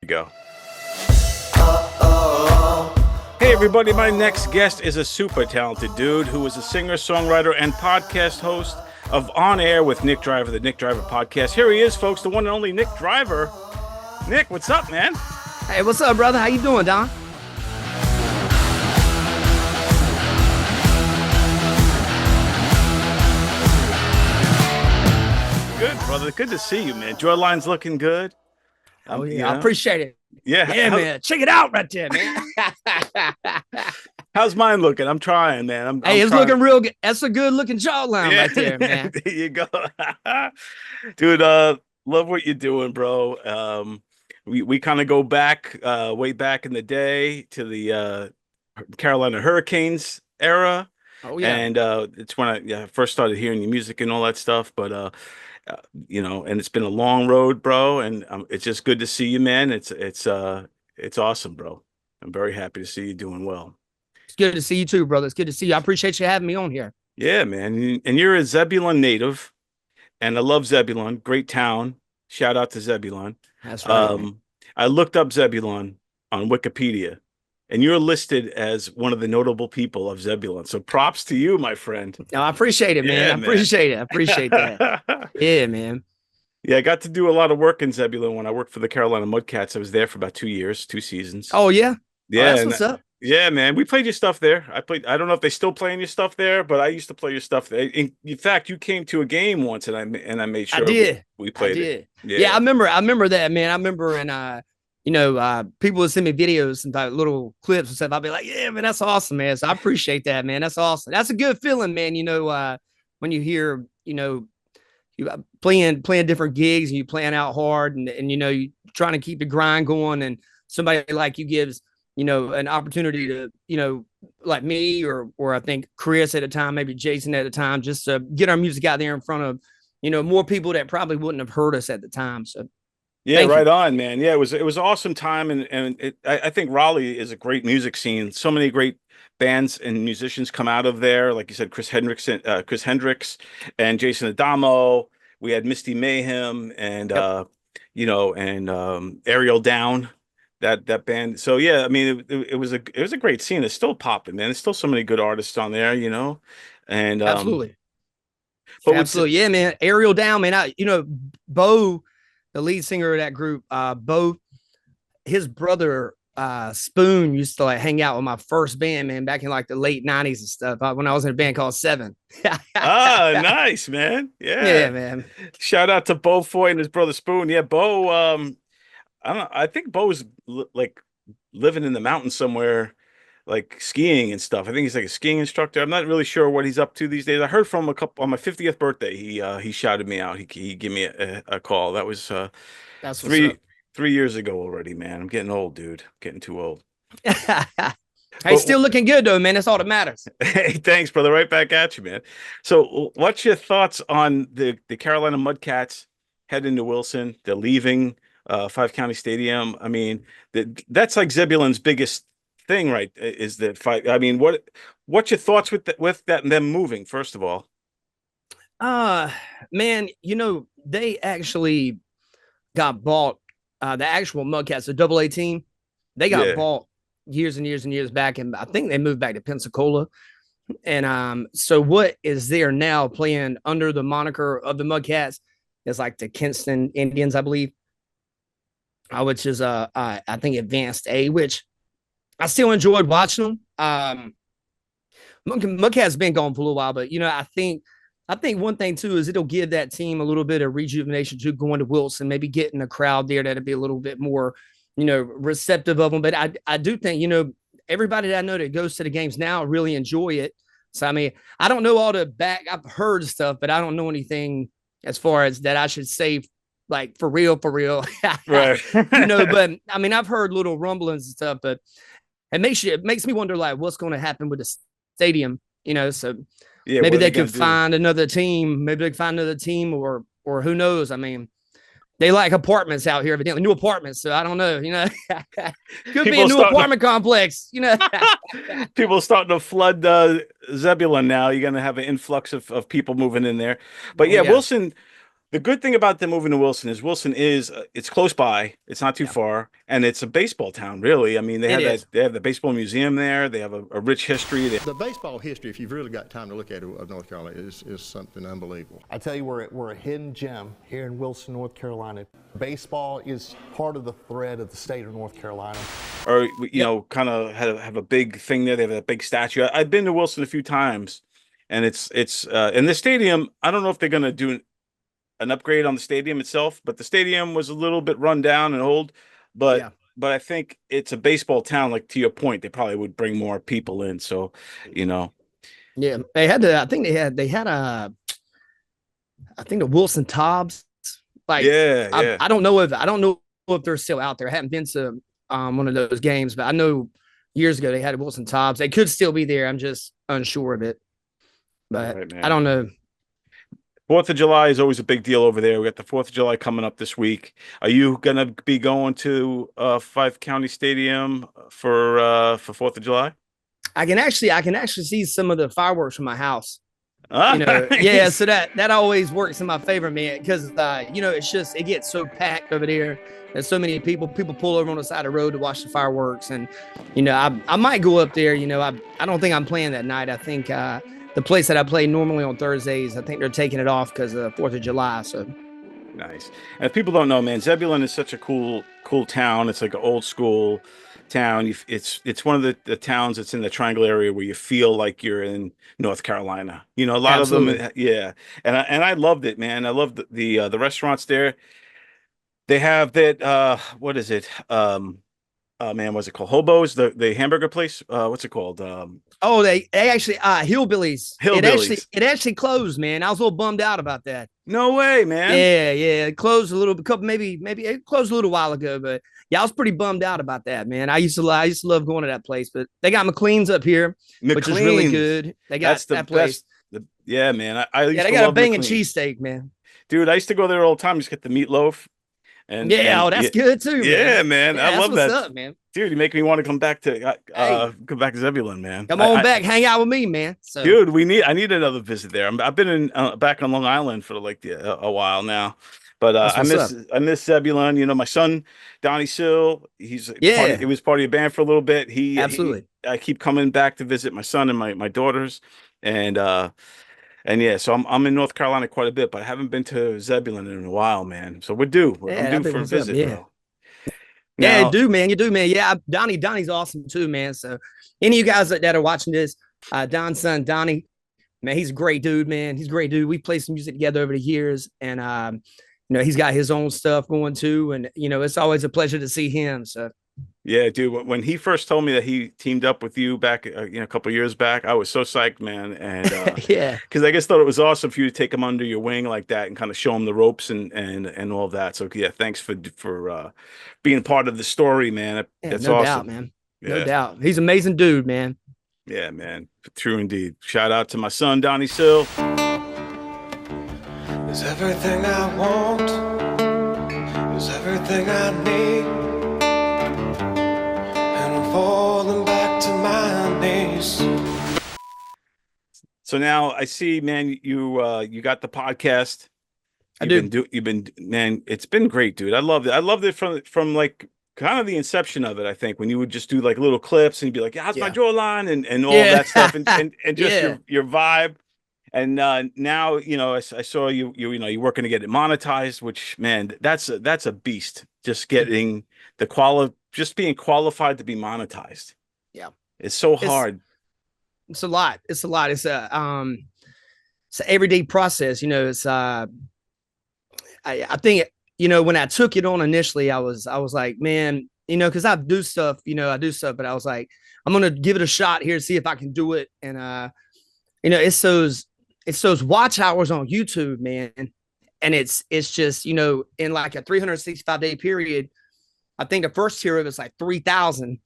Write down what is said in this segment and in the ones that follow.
Go. Hey everybody, my next guest is a super talented dude who is a singer, songwriter, and podcast host of On Air with Nick Driver, the Nick Driver podcast. Here he is, folks, the one and only Nick Driver. Nick, what's up, man? Hey, what's up, brother? How you doing, Don? Good, brother. Good to see you, man. Jawline's looking good. Oh, yeah. I appreciate it. Yeah. Yeah, man. Check it out right there, man. How's mine looking? I'm trying, man. It's looking real good. That's a good looking jawline right there, man. There you go. Dude, love what you're doing, bro. We kind of go back, way back in the day to the Carolina Hurricanes era. Oh, yeah. And it's when I first started hearing your music and all that stuff. But and it's been a long road, bro. And it's just good to see you, man. It's awesome, bro. I'm very happy to see you doing well. It's good to see you too, brother. It's good to see you. I appreciate you having me on here. Yeah, man. And you're a Zebulon native, and I love Zebulon. Great town. Shout out to Zebulon. That's right. I looked up Zebulon on Wikipedia, and you're listed as one of the notable people of Zebulon. So props to you, my friend. No, I appreciate it, man. Yeah, I appreciate it. I appreciate that. Yeah, man. Yeah, I got to do a lot of work in Zebulon when I worked for the Carolina Mudcats. I was there for about 2 years, 2 seasons. Oh, yeah? Yeah. That's what's up. Yeah, man. We played your stuff there. I don't know if they still playing your stuff there, but I used to play your stuff there. In fact, you came to a game once, and I made sure I did. we played it. Yeah, I remember that, man. I remember, and people would send me videos and little clips and stuff. I'd be like, yeah, man, that's awesome, man. So I appreciate that, man. That's awesome. That's a good feeling, man. When you hear, you playing different gigs and you playing out hard and you trying to keep the grind going, and somebody like you gives, an opportunity to, like me or I think Chris at the time, maybe Jason at the time, just to get our music out there in front of, more people that probably wouldn't have heard us at the time. So yeah, right on, man. Yeah, it was an awesome time, and I think Raleigh is a great music scene. So many great bands and musicians come out of there, like you said, Chris Hendricks and Jason Adamo. We had Misty Mayhem and Ariel Down, that band. So yeah, I mean it was a great scene. It's still popping, man. There's still so many good artists on there, and absolutely. But absolutely, yeah, man. Ariel Down, man. Bo, the lead singer of that group, Bo, his brother Spoon used to like hang out with my first band, man, back in like the late 90s and stuff, when I was in a band called Seven. Nice, man. Yeah, man. Shout out to Bo Foy and his brother Spoon. Yeah, Bo, I don't know, I think Bo's like living in the mountains somewhere, like skiing and stuff. I think he's like a skiing instructor. I'm not really sure what he's up to these days. I heard from a couple on my 50th birthday. He shouted me out. He gave me a call. That was that's 3 years ago already, man. I'm getting old, dude. Getting too old. Hey, still looking good though, man. That's all that matters. Hey, thanks, brother. Right back at you, man. So what's your thoughts on the Carolina Mudcats heading to Wilson? They're leaving Five County Stadium. I mean, that's like Zebulon's biggest thing, right? Is that fight? I mean, what's your thoughts with that and them moving? First of all, man, they actually got bought. The actual Mudcats, the AA team, they got bought years and years and years back, and I think they moved back to Pensacola. And so what is there now playing under the moniker of the Mudcats is like the Kinston Indians, I believe, which is I think Advanced A, which I still enjoyed watching them. Mudcats been gone for a little while, but I think one thing too is it'll give that team a little bit of rejuvenation to going to Wilson, maybe getting a crowd there that'll be a little bit more, receptive of them. But I do think, everybody that I know that goes to the games now really enjoy it. So, I mean, I don't know all the I've heard stuff, but I don't know anything as far as that I should say, like for real. Right. But I mean, I've heard little rumblings and stuff, but it makes me wonder like what's going to happen with the stadium, so. Yeah, maybe they could find another team. Maybe they could find another team, or who knows? I mean, they like apartments out here, evidently, new apartments. So I don't know. Could be a new apartment complex. People are starting to flood Zebulon now. You're going to have an influx of people moving in there. But yeah, Wilson. The good thing about them moving to Wilson is it's close by. It's not too Yeah, far, and it's a baseball town, really. I mean, it is. they have the baseball museum there. They have a rich history. The baseball history, if you've really got time to look at it, of North Carolina, is something unbelievable. I tell you, we're a hidden gem here in Wilson, North Carolina. Baseball is part of the thread of the state of North Carolina. Or you know, kind of have a big thing there. They have a big statue. I've been to Wilson a few times, and it's in the stadium. I don't know if they're going to do an upgrade on the stadium itself, but the stadium was a little bit run down and old. But Yeah. but I think it's a baseball town. Like to your point, they probably would bring more people in. So, you know, Yeah, they had the. I think they had a. I think the Wilson Tobbs. Like, yeah. I don't know if they're still out there. I haven't been to one of those games, but I know years ago they had a Wilson Tobbs. They could still be there. I'm just unsure of it, but Right, man. I don't know. 4th of July is always a big deal over there. We got the 4th of July coming up this week. Are you gonna be going to Five County Stadium for 4th of July? I can actually see some of the fireworks from my house. Ah, Yeah. nice. So that always works in my favor, man, because it gets so packed over there. There's so many people. People pull over on the side of the road to watch the fireworks, and I might go up there. I don't think I'm playing that night. I think the place that I play normally on Thursdays, I think they're taking it off because of 4th of July. So Nice. And if people don't know, man, Zebulon is such a cool town. It's like an old school town. It's one of the towns that's in the Triangle area where you feel like you're in North Carolina. You know, a lot of absolutely, them, yeah. And I loved it, man. I loved the restaurants there. They have that what is it? Man, what's it called? Hobo's, the hamburger place. What's it called? oh, they actually Hillbillies. Hillbillies. It actually closed, man. I was a little bummed out about that. No way, man. Yeah, it closed a little couple maybe it closed a little while ago, but yeah, I was pretty bummed out about that, man. I used to love going to that place, but they got McLean's up here, which is really McLean's. good. They got That's the that place. best. Yeah, man. I used Yeah, they to got a love banging McLean's. cheesesteak, man. Dude, I used to go there all the time, just get the meatloaf. Yeah, oh, that's Yeah, good too, man. yeah, man. Yeah, I that's love what's that. up, man. Dude, you make me want to come back to Hey, come back to Zebulon, man. come on back, hang out with me, man. So, Dude, I need another visit there. I've been in back on Long Island for like a while now. But that's what's up. I miss Zebulon. You know, my son Donnie Sill, he Yeah, was part of your band for a little bit. absolutely. I keep coming back to visit my son and my daughters, and yeah, so I'm in North Carolina quite a bit, but I haven't been to Zebulon in a while, man. So we're due. Yeah, I'm that due big for a one's up. visit, Yeah. bro. Yeah, you Now, do, man. You do, man. Yeah, Donnie's awesome too, man. So, any of you guys that are watching this, Don's son, Donnie, man, he's a great dude, man. He's a great dude. We played some music together over the years, and he's got his own stuff going too, and it's always a pleasure to see him. So, yeah, dude, when he first told me that he teamed up with you back, a couple of years back, I was so psyched, man. And yeah, because I guess thought it was awesome for you to take him under your wing like that and kind of show him the ropes and all of that. So yeah, thanks for being part of the story, man. yeah, That's no awesome. doubt, man. No Yeah, doubt. He's an amazing dude, man. yeah, man. True indeed. Shout out to my son, Donnie Sill. Is everything I want, is everything I need, and I'm falling back to my knees. So now I see, man, you got the podcast. You've been, man, it's been great, dude. I loved it. I loved it from like kind of the inception of it, I think, when you would just do like little clips and you'd be like, yeah, how's my Yeah. jawline and all Yeah. that stuff and just Yeah. your vibe. And now, I saw you're working to get it monetized, which, man, that's a beast. Just getting just being qualified to be monetized. Yeah. It's so It's- hard. It's a lot. It's a lot. It's an everyday process. I think when I took it on initially, I was like, man, because I do stuff, but I was like, I'm gonna give it a shot here, see if I can do it. And it's those watch hours on YouTube, man, and it's just in like a 365-day period. I think the first tier of it's like 3,000,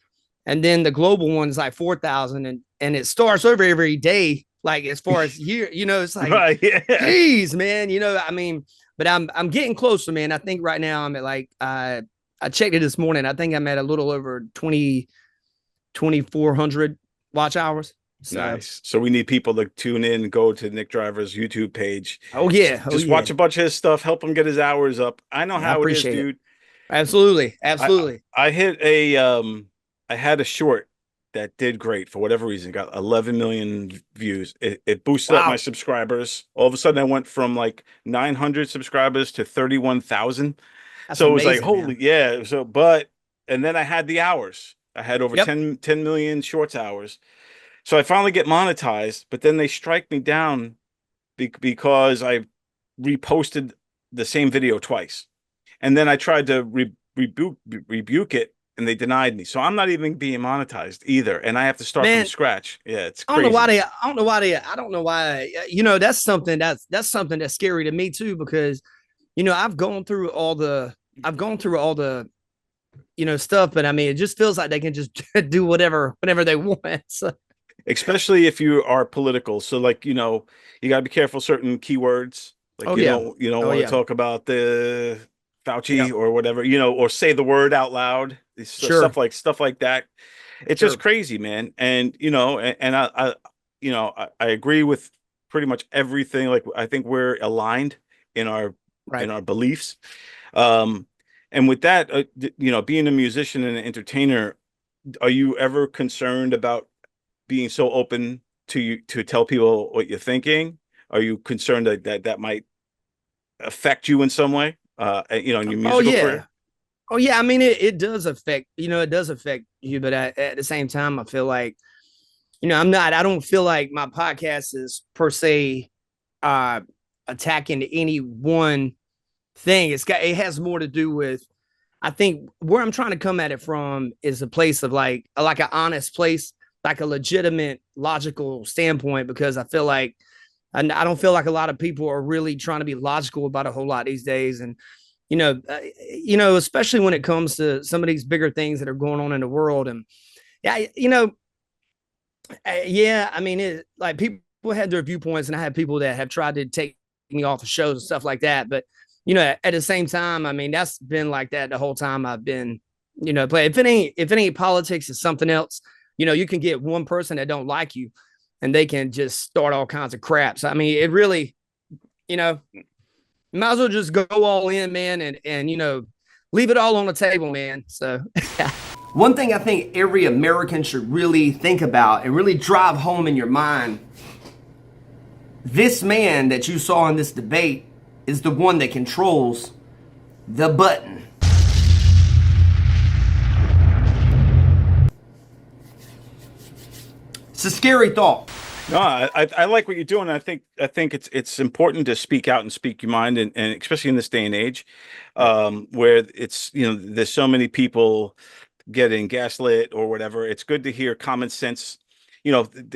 and then the global one is like 4,000, and it starts over every day. Like as far as year, it's like, Right. Yeah. geez, man, I mean, but I'm getting closer, man. I think right now I'm at like, I checked it this morning. I think I'm at a little over 2,400 watch hours. So, nice. So we need people to tune in, go to Nick Driver's YouTube page. oh yeah, Just watch a bunch of his stuff, help him get his hours up. I know Yeah, I how it is, appreciate it. dude. Absolutely, I absolutely. I hit I had a short that did great for whatever reason, got 11 million views. It boosted up my Wow, subscribers. All of a sudden I went from like 900 subscribers to 31,000. that's So it was like, amazing, holy, man. yeah. And then I had the hours. I had over Yep. 10 million shorts hours. So I finally get monetized, but then they strike me down because I reposted the same video twice. And then I tried to rebuke it, and they denied me. So I'm not even being monetized either, and I have to start from Man, scratch. Yeah, it's I don't know why crazy. I don't know why I don't know why. That's something that's something that's scary to me too, because I've gone through all the stuff, but I mean, it just feels like they can just do whatever they want. So, Especially if you are political. So like, you got to be careful certain keywords. Like oh yeah, you don't oh want to yeah, talk about the Fauci yep, or whatever, or say the word out loud. It's sure, stuff like that. It's just sure, crazy, man. And I agree with pretty much everything. Like I think we're aligned in our right. beliefs. Um, and with that, being a musician and an entertainer, are you ever concerned about being so open to tell people what you're thinking? Are you concerned that might affect you in some way? In your Oh musical yeah, career? oh yeah. I mean, it does affect it does affect you, but at the same time, I feel like I don't feel like my podcast is per se uh attacking any one thing. It has more to do with, I think where I'm trying to come at it from is a place of like an honest place, like a legitimate, logical standpoint, because I feel like I don't feel like a lot of people are really trying to be logical about a whole lot these days. And, especially when it comes to some of these bigger things that are going on in the world. And yeah, yeah, I mean, like people had their viewpoints, and I have people that have tried to take me off of shows and stuff like that. But at the same time, I mean, that's been like that the whole time I've been, play. If it ain't politics, it's something else. You can get one person that don't like you, and they can just start all kinds of crap. So I mean, it really, might as well just go all in, man, and leave it all on the table, man. So. One thing I think every American should really think about and really drive home in your mind, this man that you saw in this debate is the one that controls the button. It's a scary thought. No, I like what you're doing. I think it's important to speak out and speak your mind, and especially in this day and age, where it's there's so many people getting gaslit or whatever. It's good to hear common sense.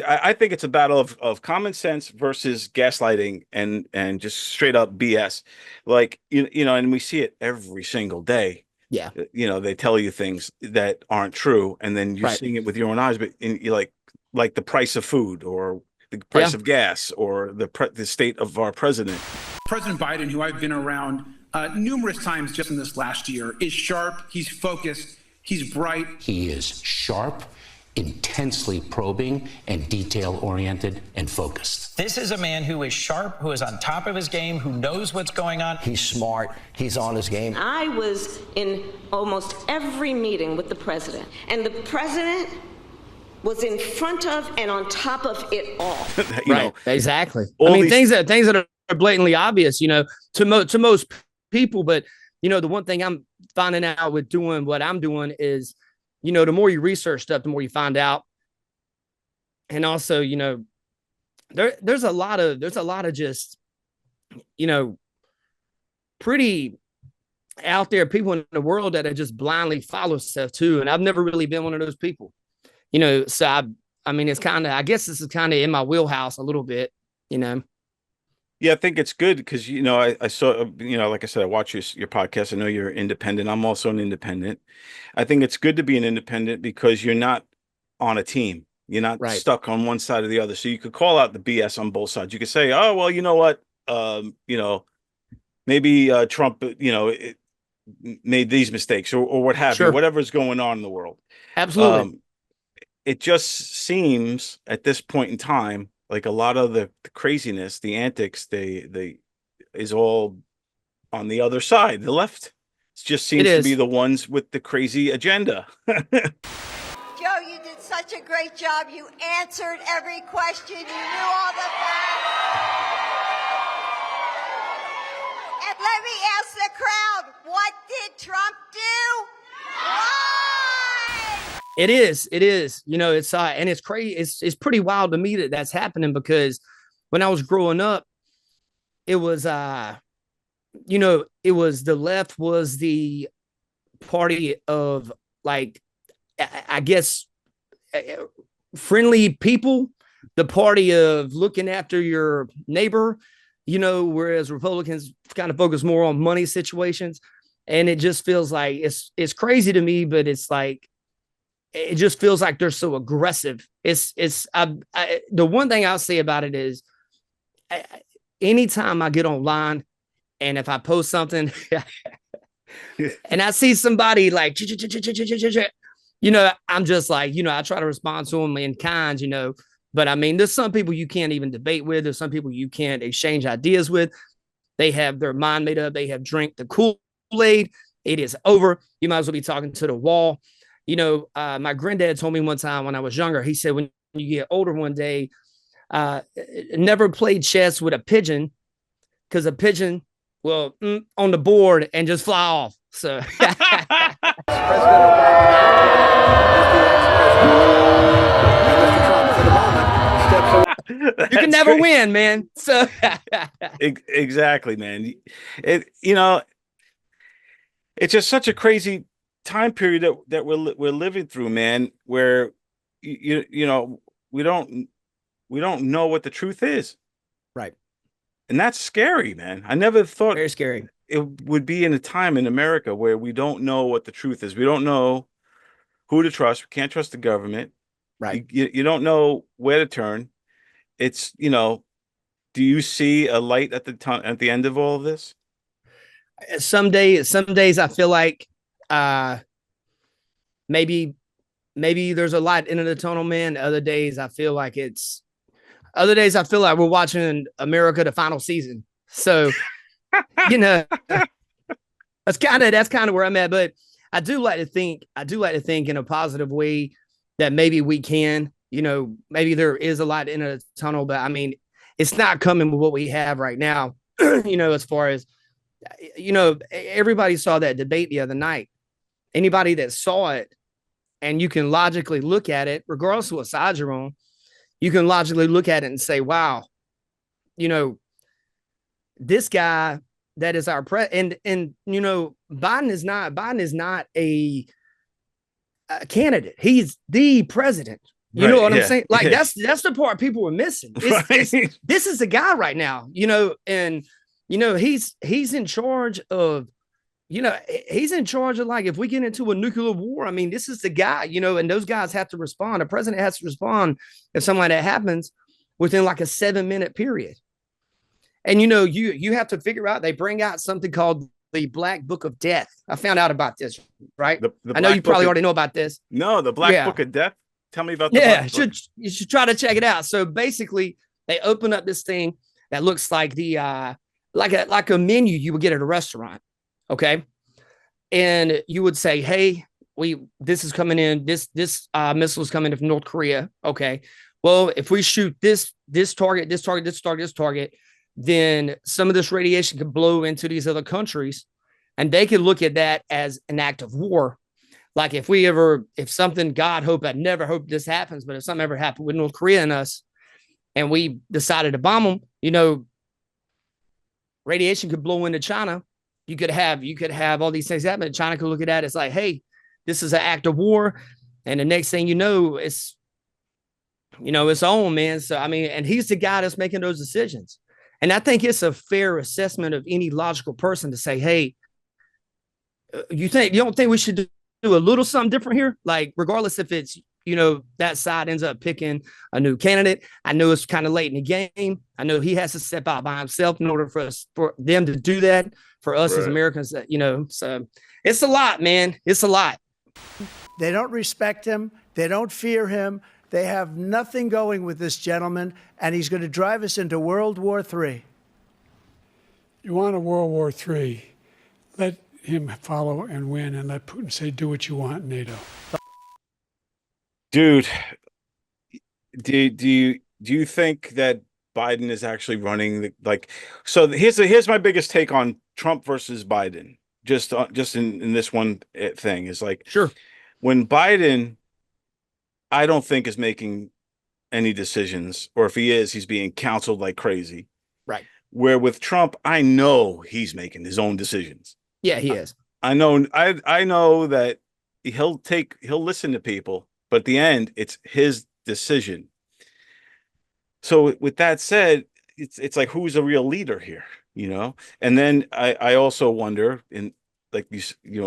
I think it's a battle of common sense versus gaslighting and just straight up BS. Like and we see it every single day. Yeah. They tell you things that aren't true, and then you're seeing it with your own eyes. But you're like the price of food, or the price of gas, or the state of our president. President Biden, who I've been around numerous times just in this last year, is sharp. He's focused. He's bright. He is sharp, intensely probing, and detail-oriented and focused. This is a man who is sharp, who is on top of his game, who knows what's going on. He's smart. He's on his game. I was in almost every meeting with the president, and the president was in front of and on top of it all. Right, exactly. I mean, things that are blatantly obvious, to most people. But the one thing I'm finding out with doing what I'm doing is, the more you research stuff, the more you find out. And also, there's a lot of just, pretty out there people in the world that just blindly follow stuff too. And I've never really been one of those people. So I mean, I guess this is kind of in my wheelhouse a little bit, Yeah, I think it's good because, I saw, like I said, I watch your podcast. I know you're independent. I'm also an independent. I think it's good to be an independent because you're not on a team. You're not stuck on one side or the other. So you could call out the BS on both sides. You could say, oh, well, you know what? Maybe Trump, made these mistakes or what have you, whatever's going on in the world. Absolutely. it just seems at this point in time like a lot of the craziness, the antics, they is all on the other side, the left. It just seems to be the ones with the crazy agenda. Joe, you did such a great job. You answered every question. You knew all the facts. And let me ask the crowd, what did Trump do? Why? It is. You know, it's and it's crazy. It's pretty wild to me that that's happening, because when I was growing up, it was you know, it was the left was the party of, like, I guess, friendly people, the party of looking after your neighbor, you know, whereas Republicans kind of focus more on money situations. And it just feels like it's crazy to me, but it's like, it just feels like they're so aggressive. The one thing I'll say about it is, anytime I get online and if I post something and I see somebody like, you know, I'm just like, you know, I try to respond to them in kind, you know, but I mean, there's some people you can't even debate with. There's some people you can't exchange ideas with. They have their mind made up. They have drank the Kool-Aid. It is over. You might as well be talking to the wall. You know, my granddad told me one time when I was younger, he said, when you get older one day, never play chess with a pigeon, because a pigeon will on the board and just fly off. So you can never win, man. So exactly, man. You know, it's just such a crazy time period that we're living through, man, where you know, we don't know what the truth is. Right. And that's scary, man. I never thought very scary it would be in a time in America where we don't know what the truth is. We don't know who to trust. We can't trust the government. Right. You don't know where to turn. It's, you know, do you see a light at the end of all of this? Some days I feel like maybe there's a light in the tunnel, man. Other days I feel like we're watching America, the final season. So, you know, that's kind of where I'm at. But I do like to think in a positive way that maybe we can, you know, maybe there is a light in a tunnel, but I mean, it's not coming with what we have right now. You know, as far as, you know, everybody saw that debate the other night. Anybody that saw it, and you can logically look at it, regardless of what side you're on, you can logically look at it and say, wow, you know, this guy that is our president, and you know, Biden is not a candidate. He's the president. You know what I'm saying? Like, that's the part people were missing. This is the guy right now, you know, and you know, he's in charge of, you know, he's in charge of, like, if we get into a nuclear war, I mean, this is the guy, you know, and those guys have to respond. The president has to respond if something like that happens within like a 7-minute period. And, you know, you have to figure out, they bring out something called the Black Book of Death. I found out about this, right? I know you probably already know about this. No, the Black Book of Death. Tell me about the you should try to check it out. So basically, they open up this thing that looks like the like a menu you would get at a restaurant. Okay. And you would say, hey, this is coming in, this missile is coming in from North Korea. Okay. Well, if we shoot this target, then some of this radiation could blow into these other countries, and they could look at that as an act of war. Like, if something, God hope, I never hope this happens, but if something ever happened with North Korea and us, and we decided to bomb them, you know, radiation could blow into China. You could have all these things happen. China could look at that as like, hey, this is an act of war. And the next thing you know, it's on, man. So, I mean, and he's the guy that's making those decisions. And I think it's a fair assessment of any logical person to say, hey, you don't think we should do a little something different here? Like, regardless if it's, you know, that side ends up picking a new candidate. I know it's kind of late in the game. I know he has to step out by himself in order for them to do that, for us as Americans, you know. So it's a lot, man. It's a lot. They don't respect him. They don't fear him. They have nothing going with this gentleman, and he's going to drive us into World War III. You want a World War III, let him follow and win, and let Putin say, do what you want, NATO. Dude, do you think that Biden is actually running so here's my biggest take on Trump versus Biden, just in this one thing is like, sure, when Biden, I don't think is making any decisions, or if he is, he's being counseled like crazy. Right. Where with Trump, I know he's making his own decisions. Yeah, he is. I know that he'll listen to people, but at the end, it's his decision. So with that said, it's like, who's a real leader here, you know? And then I also wonder, in like we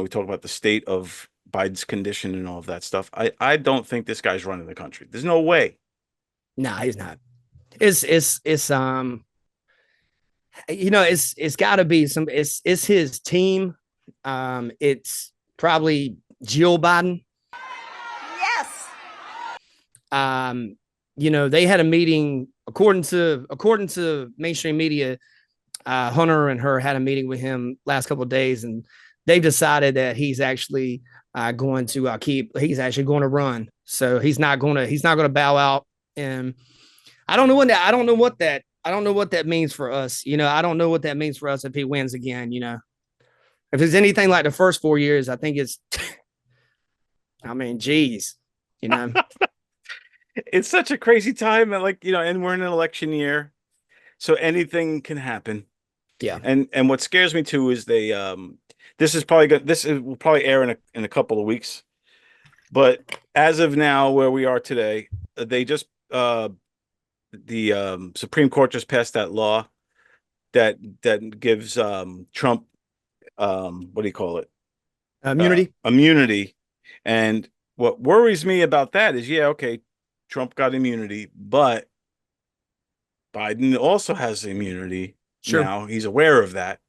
talk about the state of Biden's condition and all of that stuff. I don't think this guy's running the country. There's no way. No, he's not. It's got to be it's his team. It's probably Jill Biden. Yes. They had a meeting according to mainstream media. Hunter and her had a meeting with him last couple of days, and they've decided that he's actually going to run. So he's not going to bow out. And I don't know what that means for us. I don't know what that means for us if he wins again. If it's anything like the first 4 years, I think it's, geez, It's such a crazy time, and and we're in an election year, so anything can happen. Yeah. And what scares me too is this will probably air in a couple of weeks, but as of now, where we are today, they just the Supreme Court just passed that law that gives Trump what do you call it? Immunity. Immunity. And what worries me about that is, Trump got immunity, but Biden also has immunity. Sure. Now. He's aware of that.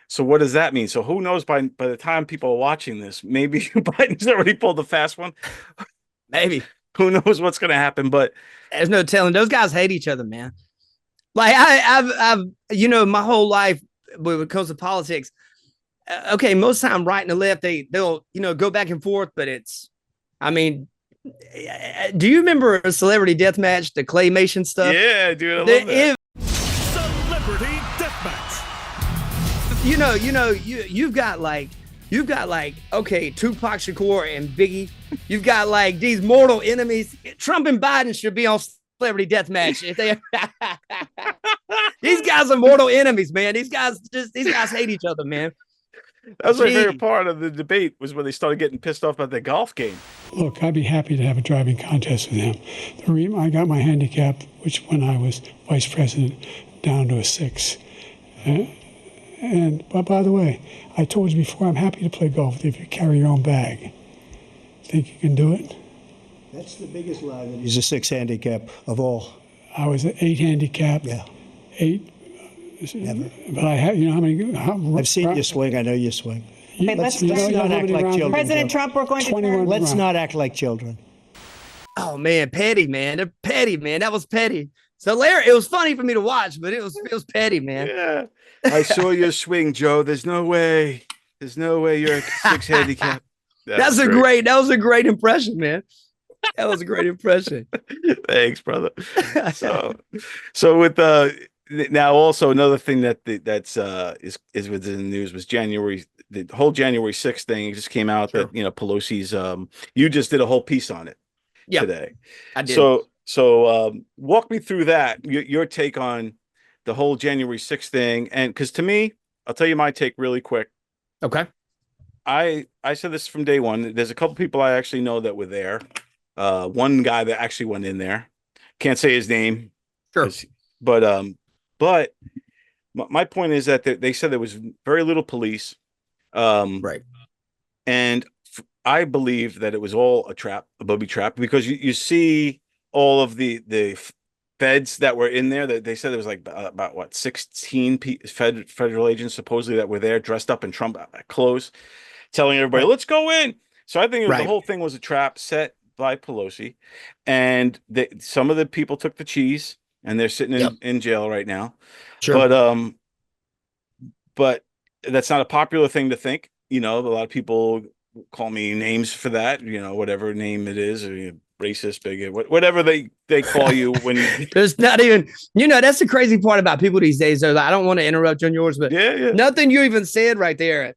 So what does that mean? So who knows, by the time people are watching this, maybe Biden's already pulled the fast one. Maybe. Who knows what's going to happen, but there's no telling. Those guys hate each other, man. Like I've my whole life when it comes to politics, okay, most time right and the left, they'll go back and forth, but do you remember a Celebrity Deathmatch, the claymation stuff? Yeah, dude, I love that. Celebrity Deathmatch. You've got okay, Tupac Shakur and Biggie. You've got these mortal enemies. Trump and Biden should be on Celebrity Deathmatch. If they these guys are mortal enemies, man. These guys hate each other, man. That was my favorite part of the debate, was when they started getting pissed off about the golf game. Look, I'd be happy to have a driving contest with him. I got my handicap, which when I was vice president, down to a 6. But by the way, I told you before, I'm happy to play golf if you carry your own bag. Think you can do it? That's the biggest lie that he's a 6 handicap of all. I was an 8 handicap. Yeah. 8. Never. But I have, how many? I've seen you swing. I know you swing. Okay, let's not act like children. President Trump, we're going to let's not act like children. Oh man, petty, man. They're petty, man. That was petty. So Larry, it was funny for me to watch, but it was petty, man. Yeah. I saw your swing, Joe. There's no way you're a 6 handicap. That was a great impression, man. That was a great impression. Thanks, brother. So with now also another thing that's is within the news was the whole January 6th thing. It just came out that Pelosi's you just did a whole piece on it today. I did. So walk me through that, your take on the whole January 6th thing. And because to me, I'll tell you my take really quick. Okay. I said this from day one. There's a couple people I actually know that were there. One guy that actually went in there. Can't say his name. Sure. But my point is that they said there was very little police. Right. And I believe that it was all a booby trap, because you see all of the feds that were in there. That they said there was about 16 federal agents supposedly that were there dressed up in Trump clothes, telling everybody, let's go in. So I think the Right. whole thing was a trap set by Pelosi, and some of the people took the cheese, and they're sitting in jail right now. Sure. But that's not a popular thing to think. A lot of people call me names for that. Whatever name it is, or racist, bigot, whatever they call you when there's not even, that's the crazy part about people these days. Though, I don't want to interrupt you on yours, but nothing you even said right there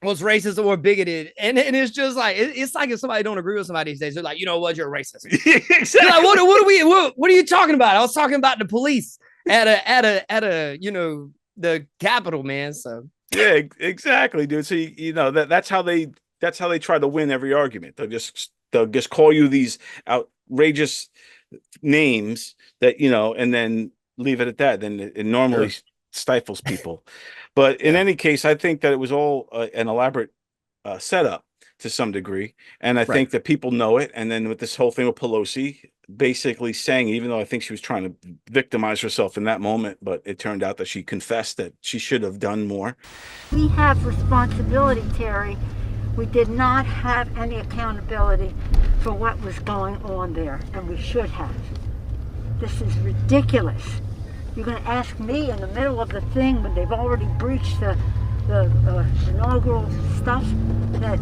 was racist or bigoted. And it's just like, it's like if somebody don't agree with somebody these days, they're like, what, you're a racist. Exactly. You're like, what are you talking about? I was talking about the police at the Capitol, man. So yeah, exactly, dude. So that's how they try to win every argument. They'll just call you these outrageous names that and then leave it at that. Then it normally stifles people. But in any case, I think that it was all an elaborate setup to some degree, and I think that people know it. And then with this whole thing with Pelosi basically saying, even though I think she was trying to victimize herself in that moment, but it turned out that she confessed that she should have done more. We have responsibility, Terry. We did not have any accountability for what was going on there, and we should have. This is ridiculous. You're going to ask me in the middle of the thing when they've already breached the inaugural stuff that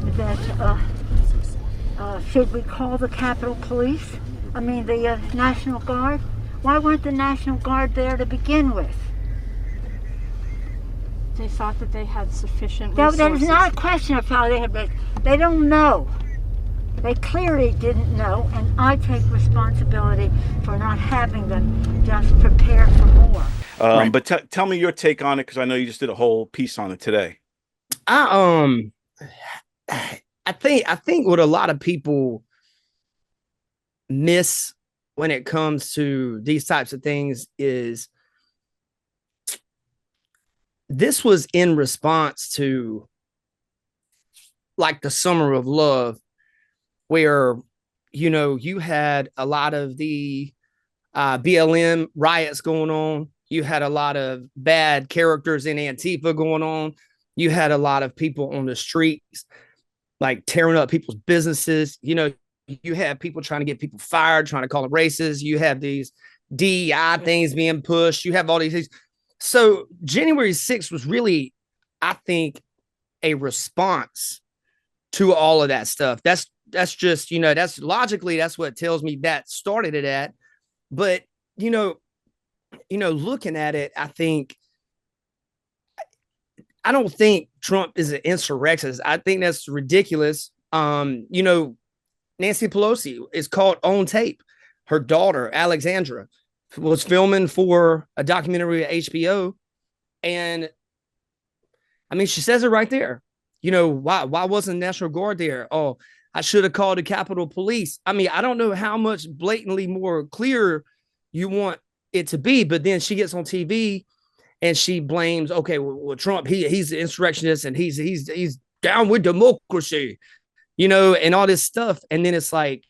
should we call the Capitol Police? I mean the National Guard? Why weren't the National Guard there to begin with? They thought that they had sufficient resources. That is not a question of how they had, but they don't know. They clearly didn't know, and I take responsibility for not having them just prepare for more. But tell me your take on it, because I know you just did a whole piece on it today. I think what a lot of people miss when it comes to these types of things is this was in response to like the Summer of Love, where, you had a lot of the BLM riots going on. You had a lot of bad characters in Antifa going on. You had a lot of people on the streets, like tearing up people's businesses. You have people trying to get people fired, trying to call them racist. You have these DEI things being pushed. You have all these things. So January 6th was really, I think, a response to all of that stuff. That's just, that's logically, that's what tells me that started it at. But, looking at it, I don't think Trump is an insurrectionist. I think that's ridiculous. Nancy Pelosi is caught on tape. Her daughter, Alexandra, was filming for a documentary at HBO. And she says it right there. Why wasn't the National Guard there? Oh, I should have called the Capitol Police. I don't know how much blatantly more clear you want it to be, but then she gets on TV and she blames, well, Trump, he's an insurrectionist and he's down with democracy, and all this stuff. And then it's like,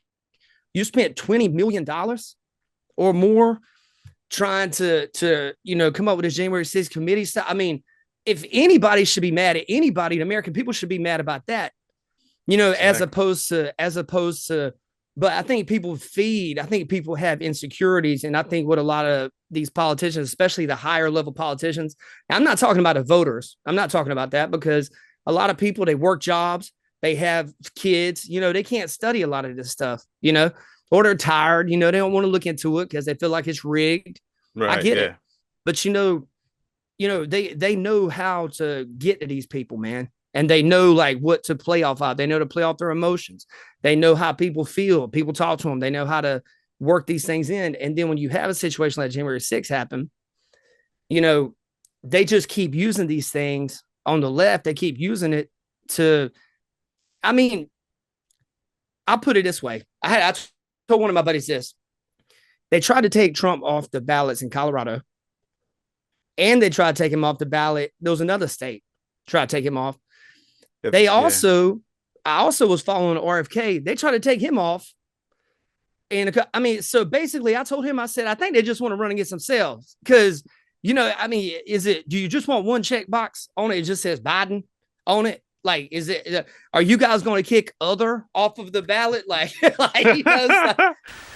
you spent $20 million or more trying to come up with this January 6th committee stuff. If anybody should be mad at anybody, the American people should be mad about that, as opposed to, but I think people have insecurities. And I think what a lot of these politicians, especially the higher level politicians, I'm not talking about the voters. I'm not talking about that, because a lot of people, they work jobs, they have kids, they can't study a lot of this stuff, or they're tired, they don't want to look into it because they feel like it's rigged. Right, I get it. But, they know how to get to these people, man. And they know like what to play off of. They know to play off their emotions. They know how people feel. People talk to them. They know how to work these things in. And then when you have a situation like January 6th happen, they just keep using these things on the left. They keep using it to, I'll put it this way. I told one of my buddies this. They tried to take Trump off the ballots in Colorado, and they tried to take him off the ballot. There was another state tried to take him off. I also was following RFK. They tried to take him off. And so basically I told him, I said, I think they just want to run and get some sales. Because, do you just want one check box on it? It just says Biden on it. Like, are you guys going to kick other off of the ballot? Like,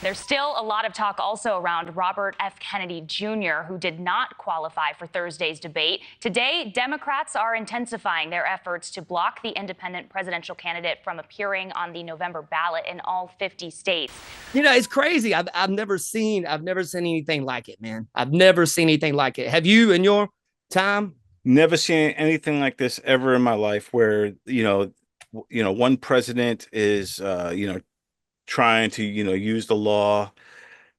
There's still a lot of talk also around Robert F. Kennedy Jr., who did not qualify for Thursday's debate. Today, Democrats are intensifying their efforts to block the independent presidential candidate from appearing on the November ballot in all 50 states. It's crazy. I've never seen anything like it, man. I've never seen anything like it. Have you in your time? Never seen anything like this ever in my life, where one president is trying to use the law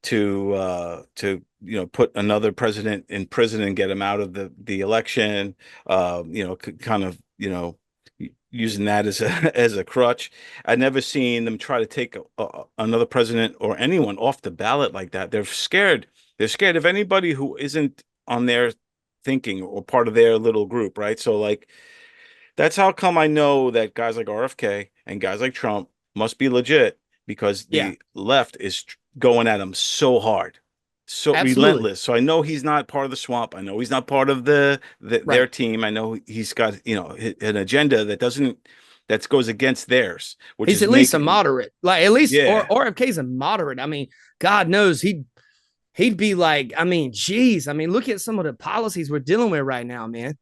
to put another president in prison and get him out of the election, kind of using that as a crutch. I've never seen them try to take another president or anyone off the ballot like that. They're scared of anybody who isn't on their thinking or part of their little group, right? So like, that's how come I know that guys like RFK and guys like Trump must be legit, because the left is going at him so hard, so relentless. So I know he's not part of the swamp. I know he's not part of their team. I know he's got an agenda that goes against theirs. Which he's is at least a moderate. Like, at least RFK's a moderate. I mean, God knows he'd be like, I mean, geez, I mean, look at some of the policies we're dealing with right now, man.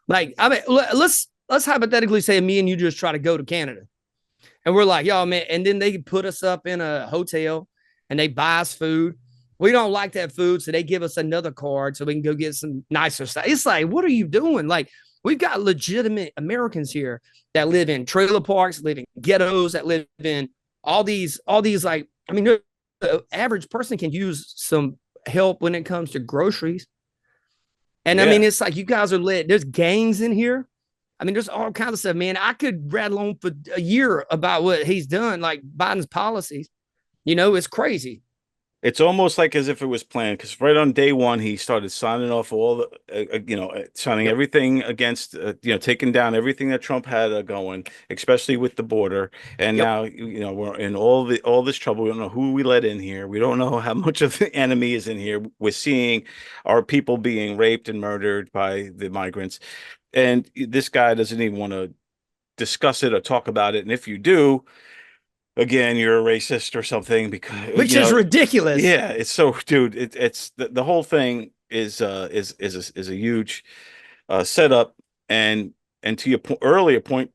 Like, I mean, let's hypothetically say me and you just try to go to Canada. And we're like, yo, man, and then they put us up in a hotel and they buy us food. We don't like that food, so they give us another card so we can go get some nicer stuff. It's like, what are you doing? Like, we've got legitimate Americans here that live in trailer parks, live in ghettos, that live in all these like, I mean, the average person can use some help when it comes to groceries. And I mean, it's like, you guys are lit. There's gangs in here. I mean, there's all kinds of stuff, man. I could rattle on for a year about what he's done, like Biden's policies. It's crazy. It's almost like as if it was planned, because right on day one, he started signing off all the, signing everything against, taking down everything that Trump had going, especially with the border. And now, we're in all this trouble. We don't know who we let in here. We don't know how much of the enemy is in here. We're seeing our people being raped and murdered by the migrants. And this guy doesn't even want to discuss it or talk about it. And if you do, again, you're a racist or something, because which is ridiculous. Yeah, it's so, dude. It's the whole thing is a huge setup. And to your earlier point,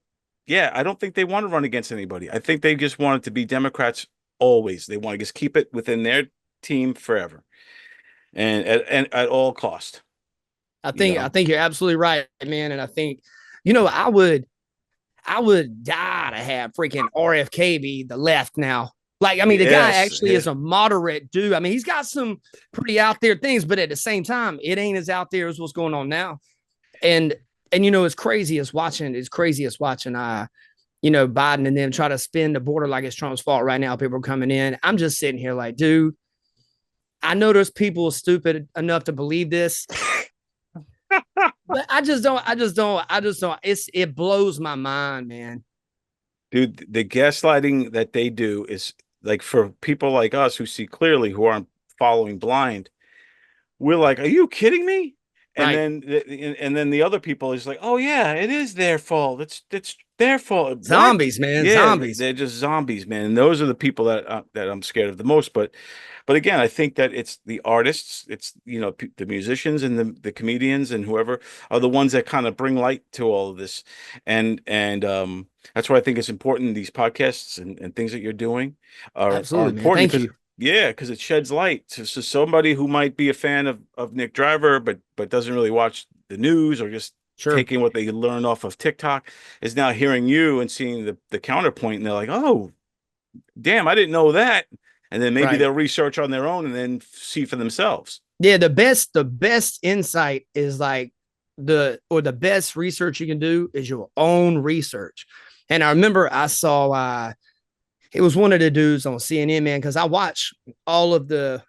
I don't think they want to run against anybody. I think they just want it to be Democrats always. They want to just keep it within their team forever, and at all cost. I think you're absolutely right, man. And I think, I would die to have freaking RFK be the left now. Like, I mean, the guy actually is a moderate dude. I mean, he's got some pretty out there things, but at the same time, it ain't as out there as what's going on now. And it's crazy as watching, Biden and them try to spin the border like it's Trump's fault right now. People are coming in. I'm just sitting here like, dude, I know there's people stupid enough to believe this. But I just don't. It blows my mind, man. Dude, the gaslighting that they do is like, for people like us who see clearly, who aren't following blind. We're like, are you kidding me? And then the other people is like, oh yeah, it is their fault. It's their fault. Zombies, man. Zombies. They're just zombies, man. And those are the people that I'm scared of the most. But again, I think that it's the artists, it's the musicians and the comedians and whoever are the ones that kind of bring light to all of this. And that's why I think it's important. These podcasts and things that you're doing are important. Thank you. Yeah, because it sheds light to somebody who might be a fan of Nick Driver, but doesn't really watch the news, or just taking what they learn off of TikTok, is now hearing you and seeing the counterpoint, and they're like, oh, damn, I didn't know that. And then maybe they'll research on their own and then see for themselves. Yeah, the best insight is like the best research you can do is your own research. And I remember I saw it was one of the dudes on CNN, man, because I watch I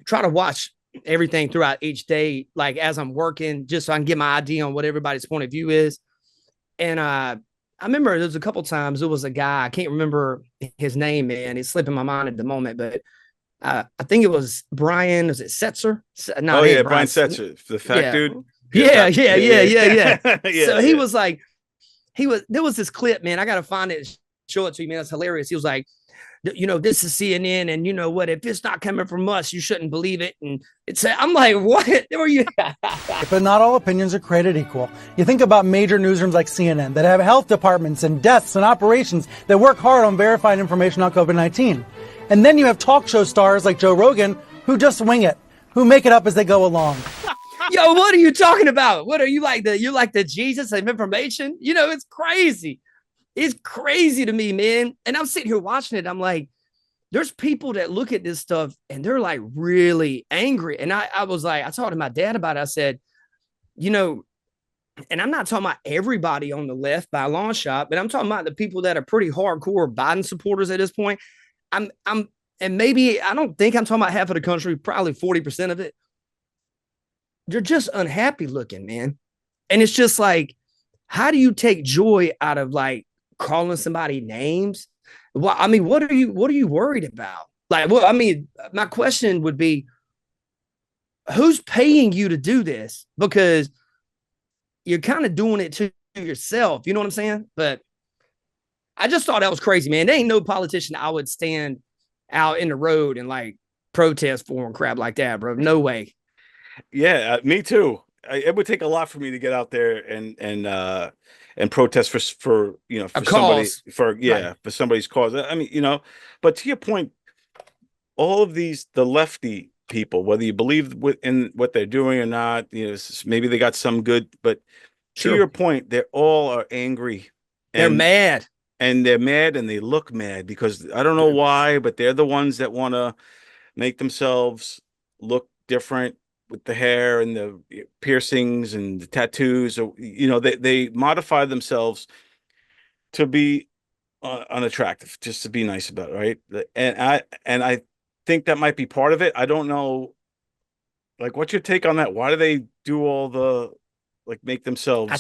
try to watch everything throughout each day, like as I'm working, just so I can get my idea on what everybody's point of view is. And I remember there was a couple times it was a guy, I can't remember his name, man. It's slipping my mind at the moment, but I think it was Brian. Was it Setzer? No, Brian Setzer, the fat dude. Yeah. So he was like, there was this clip, man. I got to find it, show it to you, man. It's hilarious. He was like, this is CNN, and you know what? If it's not coming from us, you shouldn't believe it. And I'm like, what? Were you? But not all opinions are created equal. You think about major newsrooms like CNN that have health departments and desks and operations that work hard on verifying information on COVID-19. And then you have talk show stars like Joe Rogan who just wing it, who make it up as they go along. Yo, what are you talking about? What are you like the Jesus of information? It's crazy. It's crazy to me, man. And I'm sitting here watching it. I'm like, there's people that look at this stuff and they're like really angry. And I was like, I talked to my dad about it. I said, and I'm not talking about everybody on the left by a long shot, but I'm talking about the people that are pretty hardcore Biden supporters at this point. And maybe I don't think I'm talking about half of the country, probably 40% of it. They're just unhappy looking, man. And it's just like, how do you take joy out of like calling somebody names? Well, I mean, what are you worried about? Like, well, I mean, my question would be, who's paying you to do this? Because you're kind of doing it to yourself. You know what I'm saying? But I just thought that was crazy, man. There ain't no politician I would stand out in the road and like protest for and crap like that, bro. No way. Yeah, me too. It would take a lot for me to get out there and protest for for somebody for somebody's cause. I mean, but to your point, all of the lefty people, whether you believe in what they're doing or not, maybe they got some good, but to your point, they all are angry. They're mad. And they're mad and they look mad because I don't know why, but they're the ones that want to make themselves look different with the hair and the piercings and the tattoos, or they modify themselves to be unattractive, just to be nice about it, right? And I think that might be part of it. I don't know, like, what's your take on that? Why do they do all the make themselves? I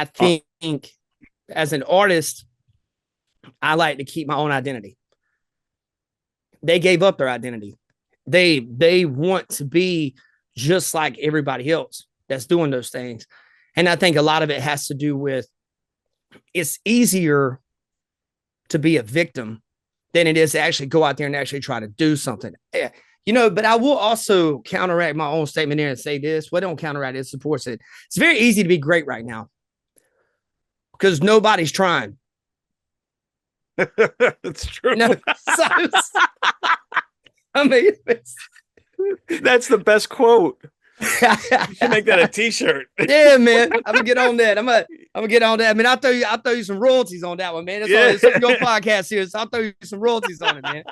think as an artist, I like to keep my own identity. They gave up their identity. They want to be just like everybody else that's doing those things. And I think a lot of it has to do with, it's easier to be a victim than it is to actually go out there and actually try to do something. But I will also counteract my own statement there and say this. Well, don't counteract it, supports it. It's very easy to be great right now because nobody's trying. It's true. No, I mean, that's the best quote. You should make that a t-shirt. Yeah, man. I'm gonna get on that. I'm gonna get on that. I mean, I'll throw you some royalties on that one, man. It's your podcast here, so I'll throw you some royalties on it, man.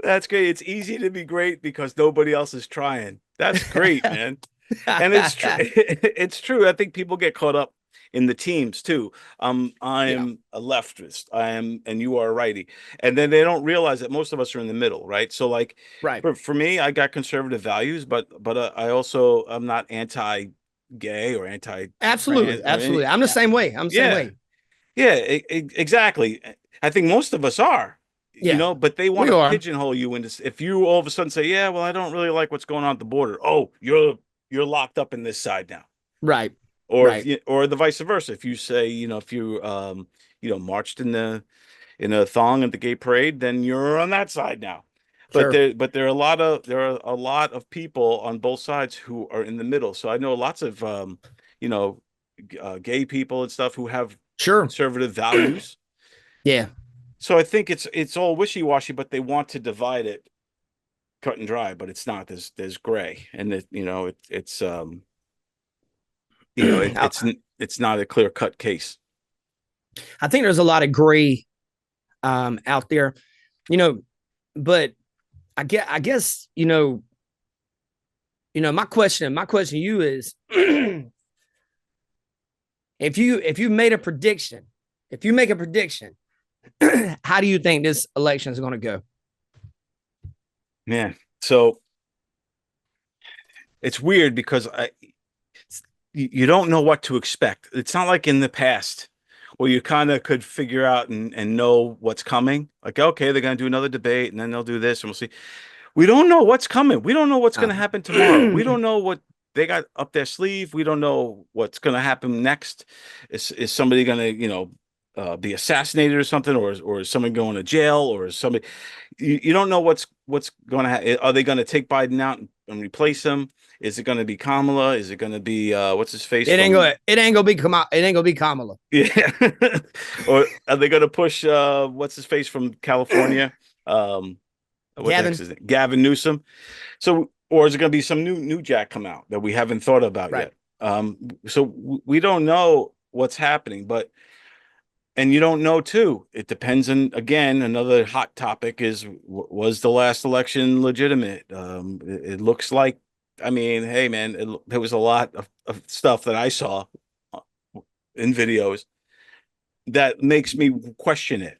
That's great. It's easy to be great because nobody else is trying. That's great, man. And it's true. It's true. I think people get caught up in the teams too. I'm a leftist. And you are a righty. And then they don't realize that most of us are in the middle, right? So for me, I got conservative values, but I also I'm not anti-gay or anti. Absolutely. I'm the same way. I'm the same way. Yeah, exactly. I think most of us are. But they want to pigeonhole you into. If you all of a sudden say, "Yeah, well, I don't really like what's going on at the border," oh, you're locked up in this side now, right? Or the vice versa. If you say, if you marched in a thong at the gay parade, then you're on that side now. But there are a lot of people on both sides who are in the middle. So I know lots of gay people and stuff who have conservative values. Yeah. So I think it's all wishy-washy, but they want to divide it cut and dry, but it's not. There's gray, and it's not a clear-cut case. I think there's a lot of gray out there, but I guess my question to you is if you make a prediction, how do you think this election is going to go? Man, so it's weird because you don't know what to expect. It's not like in the past where you kind of could figure out and know what's coming. Like, okay, they're going to do another debate and then they'll do this and we'll see. We don't know what's coming. We don't know what's going to happen tomorrow. We don't know what they got up their sleeve. We don't know what's going to happen next. Is somebody going to, be assassinated or something, or is someone going to jail, or is somebody, you don't know what's going to happen. Are they going to take Biden out and replace him? Is it going to be Kamala? Is it going to be what's his face? It ain't gonna be Kamala. It ain't gonna be Kamala. Yeah. Or are they going to push what's his face from California? Gavin Newsom. So, or is it going to be some new Jack come out that we haven't thought about yet? So we don't know what's happening, and you don't know too. It depends on, again, another hot topic is, was the last election legitimate? It looks like, I mean, hey man, there was a lot of stuff that I saw in videos that makes me question it.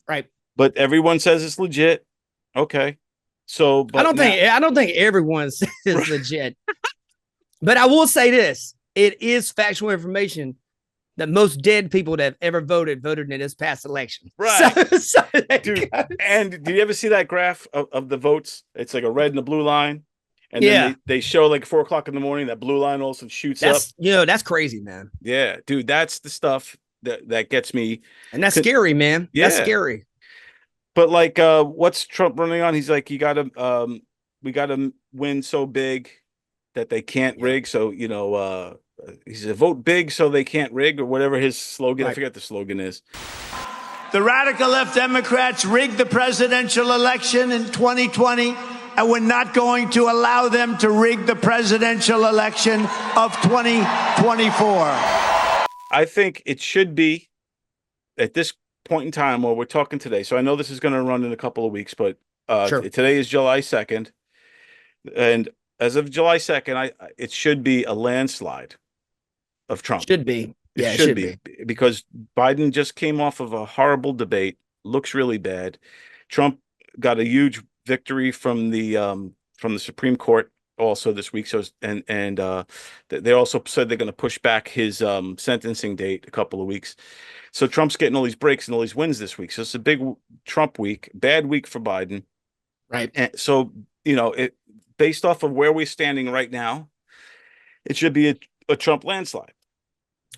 Right. But everyone says it's legit. Okay. So, but I don't think everyone says it's legit. But I will say this: it is factual information that most dead people that have ever voted in this past election. Right. Dude, and did you ever see that graph of the votes? It's like a red and a blue line. And then they show like 4 o'clock in the morning, that blue line also shoots up. That's crazy, man. Yeah, dude, that's the stuff that gets me. And that's scary, man. Yeah. That's scary. But like, what's Trump running on? He's like, we got to win so big that they can't rig. So, he said, vote big so they can't rig, or whatever his slogan. I forget the slogan is. The radical left Democrats rigged the presidential election in 2020, and we're not going to allow them to rig the presidential election of 2024. I think it should be at this point in time where we're talking today. So I know this is going to run in a couple of weeks, but today is July 2nd. And as of July 2nd, it should be a landslide of Trump. Should be. Yeah, it should be. Because Biden just came off of a horrible debate, looks really bad. Trump got a huge victory from the Supreme Court also this week. So and they also said they're going to push back his sentencing date a couple of weeks. So Trump's getting all these breaks and all these wins this week. So it's a big Trump week, bad week for Biden. Right. And so, based off of where we're standing right now, it should be a Trump landslide.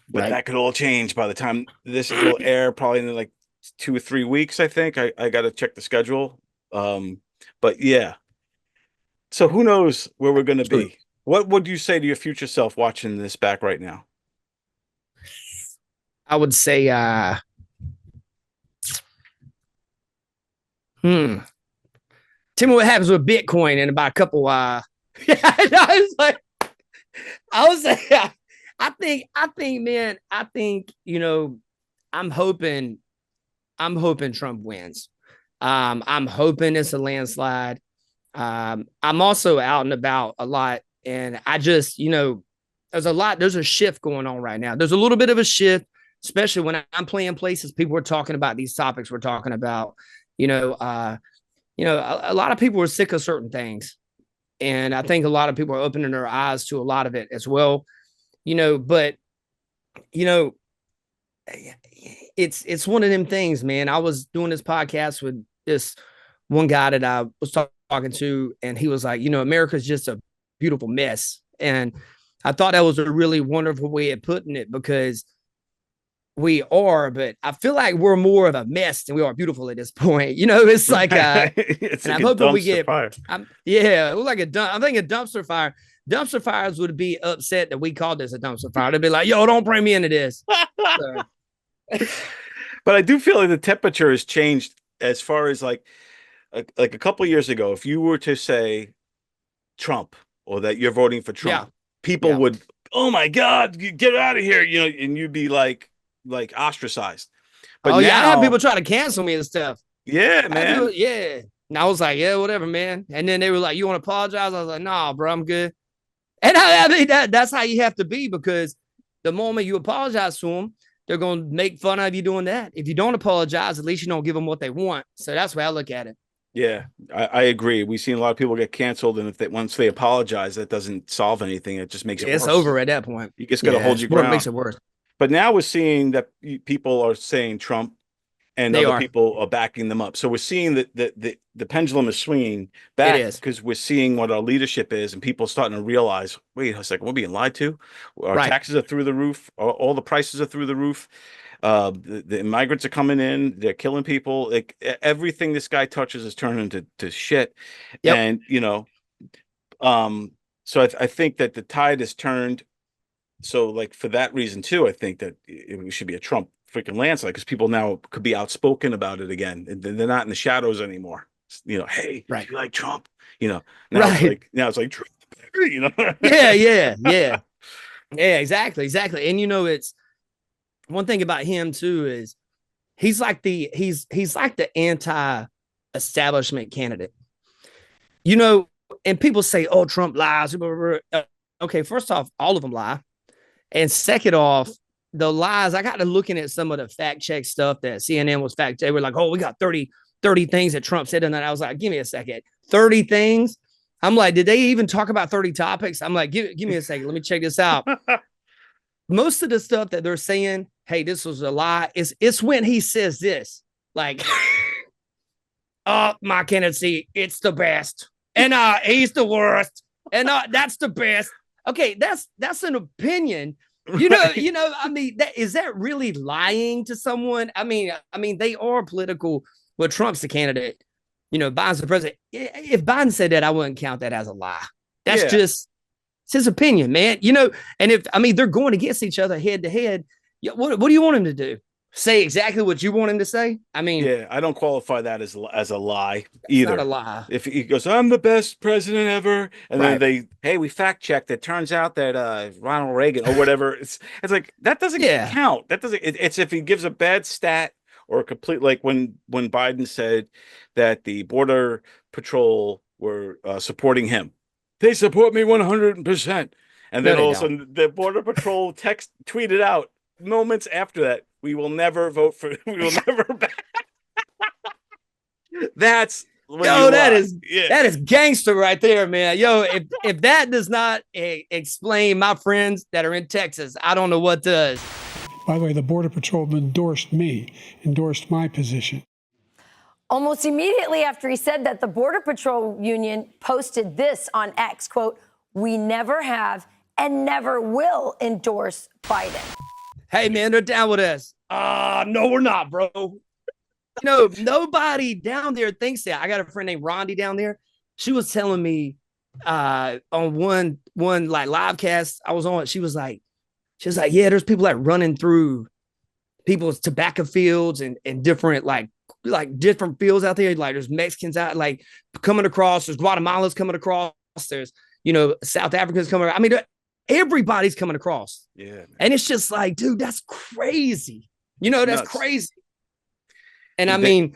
But that could all change by the time this will air, probably in like 2 or 3 weeks, I think. I got to check the schedule. But yeah. So who knows where we're going to be? What would you say to your future self watching this back right now? I would say, tell me what happens with Bitcoin in about a couple, I think, I'm hoping Trump wins. I'm hoping it's a landslide. I'm also out and about a lot, and I just, there's a shift going on right now. There's a little bit of a shift, especially when I'm playing places. People are talking about these topics we're talking about. A lot of people are sick of certain things, and I think a lot of people are opening their eyes to a lot of it as well. It's one of them things, man. I was doing this podcast with this one guy that I was talking to, and he was like, America's just a beautiful mess. And I thought that was a really wonderful way of putting it, because we are, but I feel like we're more of a mess than we are beautiful at this point. It's like, it's and like I'm hoping we get, fire. It was like I'm thinking a dumpster fire. Dumpster fires would be upset that we called this a dumpster fire. They'd be like, yo, don't bring me into this. But I do feel like the temperature has changed as far as like a couple of years ago. If you were to say Trump, or that you're voting for Trump, people would, oh my God, get out of here, and you'd be like ostracized. But I now, have people try to cancel me and stuff. Yeah, man. And I was like, yeah, whatever, man. And then they were like, you want to apologize? I was like, nah, bro, I'm good. And I mean, that's how you have to be, because the moment you apologize to them, they're going to make fun of you doing that. If you don't apologize, at least you don't give them what they want. So that's the way I look at it. Yeah, I agree. We've seen a lot of people get canceled, and once they apologize, that doesn't solve anything. It just makes it worse. It's over at that point. You just got to hold your ground. It makes it worse. But now we're seeing that people are saying Trump, and They other are. people are backing them up. So we're seeing that the pendulum is swinging back It is. because we're seeing what our leadership is, and people starting to realize, wait a second, we're being lied to. Our Right. taxes are through the roof. All the prices are through the roof. The immigrants are coming in. They're killing people. Like everything this guy touches is turning to shit. Yep. And so I think that the tide has turned. So like for that reason too, I think that it should be a Trump freaking landslide because people now could be outspoken about it again. And they're not in the shadows anymore. Hey, right. Do you like Trump? Now it's like Trump. Yeah, exactly. And it's one thing about him too is he's like the anti-establishment candidate. And people say, "Oh, Trump lies." Okay, first off, all of them lie, and second off, the lies. I got to looking at some of the fact check stuff that CNN was fact. They were like, "Oh, we got 30 things that Trump said," and then I was like, "Give me a second, 30 things." I'm like, "Did they even talk about 30 topics?" I'm like, "Give me a second, let me check this out." Most of the stuff that they're saying, "Hey, this was a lie," it's when he says this, like, "Oh, my candidacy, it's the best." And he's the worst. And that's the best. Okay, that's an opinion. I mean, is that really lying to someone? I mean, they are political. Well, Trump's the candidate. Biden's the president. If Biden said that, I wouldn't count that as a lie. That's just it's his opinion, man. And they're going against each other head to head. What do you want him to do? Say exactly what you want him to say? I mean, I don't qualify that as a lie either. Not a lie. If he goes, "I'm the best president ever," and then we fact checked. It turns out that Ronald Reagan or whatever. It's like that doesn't count. That doesn't. It's if he gives a bad stat or a complete like when Biden said that the Border Patrol were supporting him. They support me 100%, and then all of a sudden the Border Patrol tweeted out moments after that. We will never vote for. We will never back. That's that is gangster right there, man. If that does not explain my friends that are in Texas, I don't know what does. By the way, the Border Patrol endorsed my position. Almost immediately after he said that, the Border Patrol Union posted this on X, quote, "We never have and never will endorse Biden." Hey, man, they're down with us. No, we're not, bro. Nobody down there thinks that. I got a friend named Rondi down there. She was telling me on one like live cast I was on. She was like, yeah, there's people like running through people's tobacco fields and different like different fields out there. Like there's Mexicans out like coming across. There's Guatemalans coming across. There's South Africans coming. I mean, everybody's coming across. Yeah. Man. And it's just like, dude, that's crazy. That's nuts. Crazy. And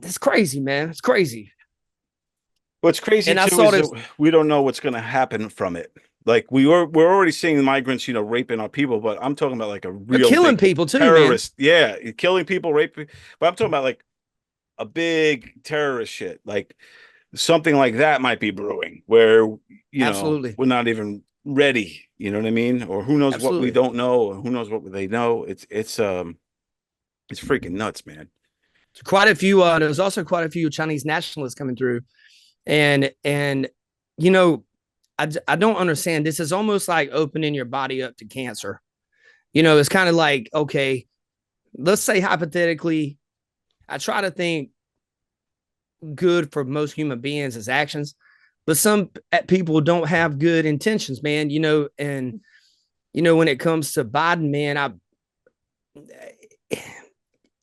that's crazy, man. It's crazy. What's crazy and too is that we don't know what's going to happen from it. Like we're already seeing the migrants, raping our people, but I'm talking about like a real killing people too, terrorist. Man. Yeah, killing people, raping. But I'm talking about like a big terrorist shit. Like something like that might be brewing where Absolutely. We're not even ready. You know what I mean? Or who knows Absolutely. what we don't know, or who knows what they know. It's freaking nuts, man. Quite a few. There's also quite a few Chinese nationalists coming through, and I don't understand. This is almost like opening your body up to cancer. It's kind of like, okay, let's say hypothetically, I try to think good for most human beings as actions, but some people don't have good intentions, man. And when it comes to Biden, man,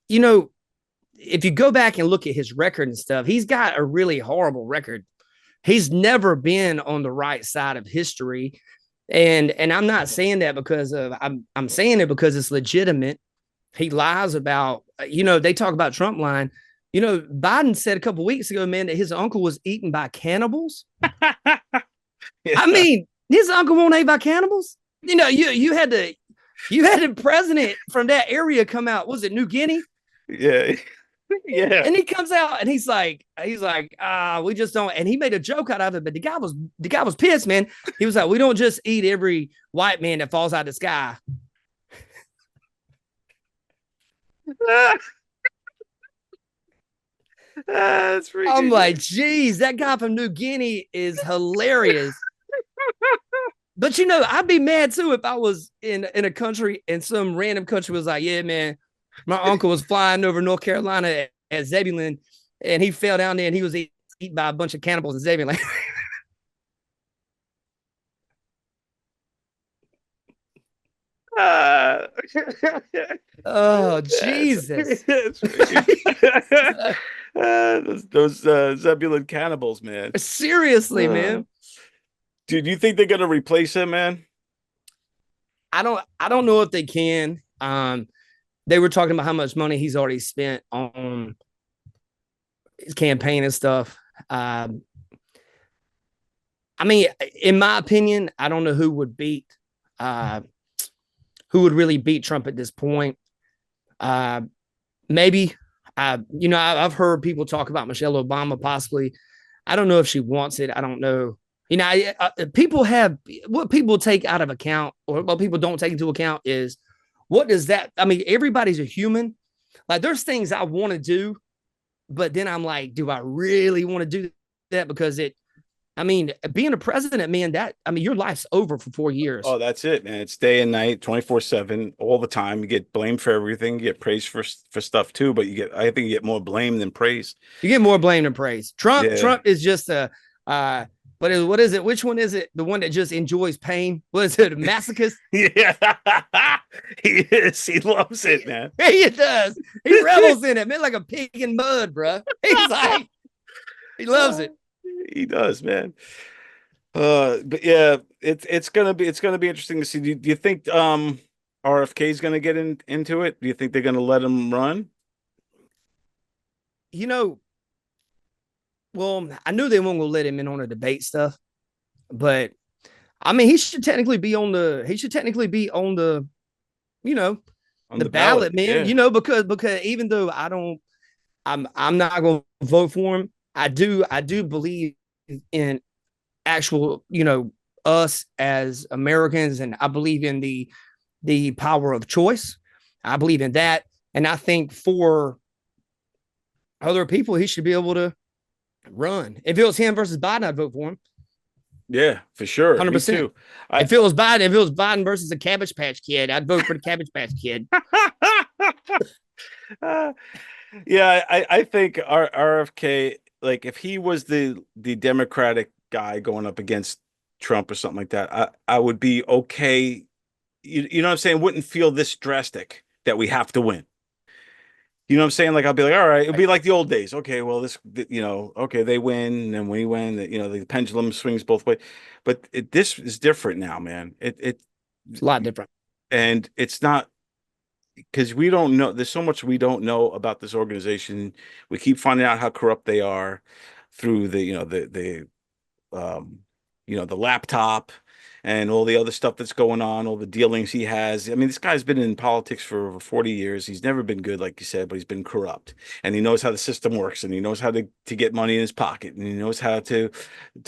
if you go back and look at his record and stuff, he's got a really horrible record. He's never been on the right side of history. And I'm not saying that because I'm saying it because it's legitimate. He lies about, they talk about Trump lying. Biden said a couple of weeks ago, man, that his uncle was eaten by cannibals. Yeah. I mean, his uncle won't eat by cannibals. You had the president from that area come out. Was it New Guinea? Yeah. Yeah. And he comes out and he's like, we just don't. And he made a joke out of it, but the guy was pissed, man. He was like, we don't just eat every white man that falls out of the sky. That's I'm like, geez, that guy from New Guinea is hilarious. But I'd be mad too if I was in a country and some random country was like, yeah, man, my uncle was flying over North Carolina at Zebulon and he fell down there and he was eaten by a bunch of cannibals in Zebulon. Oh, Jesus. Those Zebulon cannibals, man. Seriously, man. Dude, you think they're gonna replace him, man? I don't know if they can. They were talking about how much money he's already spent on his campaign and stuff. I mean, in my opinion, I don't know who would really beat Trump at this point. Maybe, I've heard people talk about Michelle Obama possibly. I don't know if she wants it. I don't know. People have what people take out of account or what people don't take into account is what does that? I mean, everybody's a human. Like there's things I want to do, but then I'm like, do I really want to do that? Because being a president, man, your life's over for 4 years. Oh, that's it, man. It's day and night, 24/7, all the time. You get blamed for everything. You get praised for stuff too, but I think you get more blame than praise. You get more blame than praise. Trump is just what is it? Which one is it? The one that just enjoys pain? What is it? A masochist? Yeah, he is. He loves it, man. He does. He revels in it, man, like a pig in mud, bro. He's like, he loves it. He does, man. But yeah, it's gonna be interesting to see. Do you think RFK is gonna get into it? Do you think they're gonna let him run? Well, I knew they weren't gonna let him in on the debate stuff, but I mean, he should technically be on the the ballot, man. Yeah. Because even though I'm not gonna vote for him. I do believe in actual, us as Americans, and I believe in the power of choice. I believe in that, and I think for other people, he should be able to run. If it was him versus Biden, I'd vote for him. Yeah, for sure. 100%. Me too. If it was Biden versus a Cabbage Patch Kid, I'd vote for the Cabbage Patch Kid. Yeah, I think RFK, like if he was the Democratic guy going up against Trump or something like that, I would be okay. You know what I'm saying? Wouldn't feel this drastic that we have to win. You know what I'm saying? Like I'll be like, all right, it'll be like the old days. Okay, well okay, they win and we win. The pendulum swings both ways. But this is different now, man. It's a lot different, and it's not. Because we don't know, there's so much we don't know about this organization. We keep finding out how corrupt they are through the laptop and all the other stuff that's going on, all the dealings he has. I mean, this guy's been in politics for over 40 years. He's never been good, like you said, but he's been corrupt, and he knows how the system works, and he knows how to get money in his pocket, and he knows how to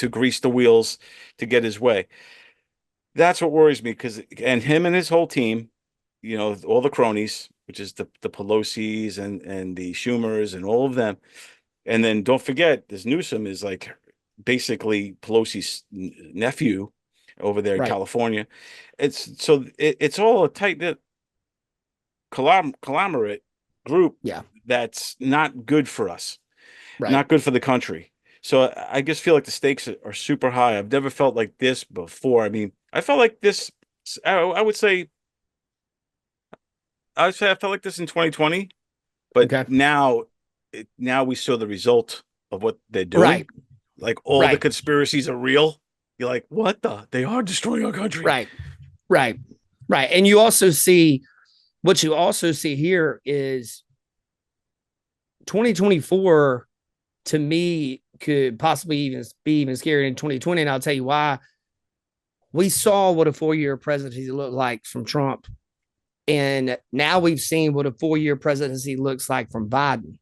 grease the wheels to get his way. That's what worries me, and him and his whole team. All the cronies, which is the Pelosi's and the Schumers and all of them. And then don't forget, this Newsom is like basically Pelosi's nephew over there in California. It's all a tight-knit conglomerate group that's not good for us, not good for the country. So I just feel like the stakes are super high. I've never felt like this before. I mean, I felt like this, I would say, I felt like this in 2020, but now we saw the result of what they're doing. Right. Like all the conspiracies are real. You're like, what they are destroying our country. Right. And you also see here is 2024 to me could possibly be even scarier than 2020. And I'll tell you why. We saw what a 4-year presidency looked like from Trump. And now we've seen what a 4-year presidency looks like from Biden.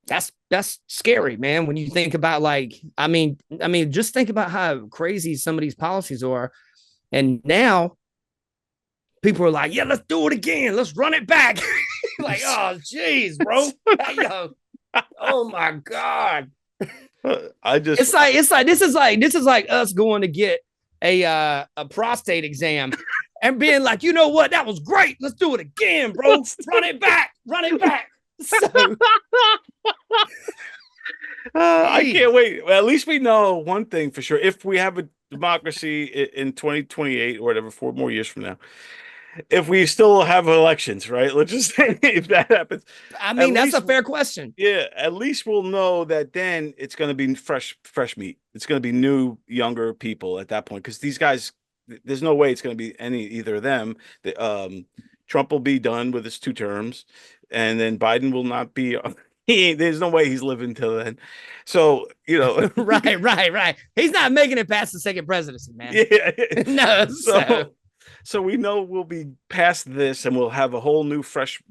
That's scary, man. When you think about just think about how crazy some of these policies are. And now people are like, yeah, let's do it again. Let's run it back. Like, oh, jeez, bro. Yo, oh my God. It's like this is like us going to get a prostate exam and being like, you know what, that was great. Let's do it again, bro. Run it back. So, I can't wait. Well, at least we know one thing for sure. If we have a democracy in 2028 or whatever, 4 more years from now, if we still have elections, right? Let's just say if that happens. I mean, that's a fair question. Yeah, at least we'll know that then it's going to be fresh meat. It's going to be new, younger people at that point because these guys, there's no way it's going to be either of them. Trump will be done with his 2 terms, and then Biden will not be. There's no way he's living till then. So, right. He's not making it past the second presidency, man. Yeah. No. So we know we'll be past this and we'll have a whole new fresh,